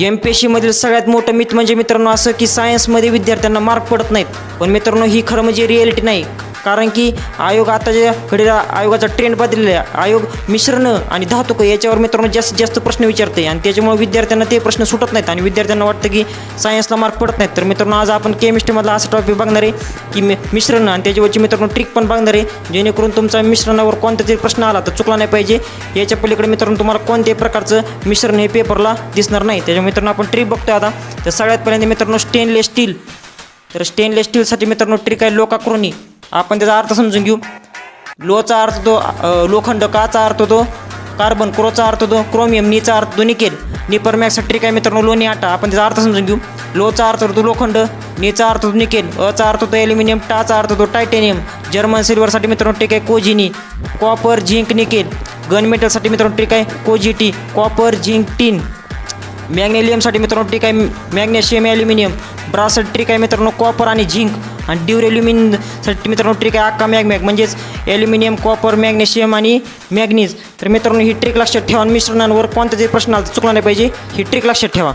MPSCमधील सगळ्यात मोठं मिथ म्हणजे मित्रांनो असं की सायन्समध्ये विद्यार्थ्यांना मार्क पडत नाहीत. पण मित्रांनो ही खरं म्हणजे रिॲलिटी नाही. कारण की आयोग आता जे घडीला आयोगाचा ट्रेंड बदललेला आहे. आयोग मिश्रण आणि धातुक याच्यावर मित्रांनो जास्तीत जास्त प्रश्न विचारते आणि त्याच्यामुळे विद्यार्थ्यांना ते प्रश्न सुटत नाहीत आणि विद्यार्थ्यांना वाटतं की सायन्सला मार्क पडत नाहीत. तर मित्रांनो आज आपण केमिस्ट्रीमधला असा टॉपिक बघणार आहे की मिश्रण आणि त्याच्यावरची मित्रांनो ट्रिक पण बघणार आहे, जेणेकरून तुमचा मिश्रणावर कोणता तरी प्रश्न आला तर चुकला नाही पाहिजे. याच्या पलीकडे मित्रांनो तुम्हाला कोणत्याही प्रकारचं मिश्रण हे पेपरला दिसणार नाही. त्याच्या मित्रांनो आपण ट्रिक बघतोय आता. तर सगळ्यात पहिल्यांदा मित्रांनो स्टेनलेस स्टील. तर स्टेनलेस स्टीलसाठी मित्रांनो ट्रिक आहे लोकाक्रोनी. आपण त्याचा अर्थ समजून घेऊ. लोचा अर्थ तो लोखंड, काचा अर्थ तो कार्बन, क्रोचा अर्थ तो क्रोमियम, नीचा अर्थ तो निकेल. निपरमॅक्सचा ट्रिक आहे मित्रांनो लोणी आटा. आपण त्याचा अर्थ समजून घेऊ. लोचा अर्थ तो लोखंड, नीचा अर्थ तो निकेल, अचा अर्थ तो ॲल्युमिनियम, टाचा अर्थ तो टायटेनियम. जर्मन सिल्वरसाठी मित्रांनो ट्रिक आहे कोजिनी. Copper, zinc, nickel. गन मेटलसाठी मित्रांनो ट्रिक आहे कोजिटी, कॉपर, झिंक, टिन. मॅग्नेशियमसाठी मित्रांनो ट्रिक आहे मॅग्नेशियम, ॲल्युमिनियम. ब्राससाठी ट्रिक आहे मित्रांनो कॉपर आणि झिंक. आणि ड्युरेल्युमिनसाठी मित्रांनो ट्रिक आहे अक्का मॅगमॅग म्हणजेच ॲल्युमिनियम, कॉपर, मॅग्नेशियम आणि मॅग्नीज. तर मित्रांनो ही ट्रिक लक्षात ठेवा. मिश्रणांवर कोणत्याही प्रश्न आला चुकला नाही पाहिजे, ही ट्रिक लक्षात ठेवा.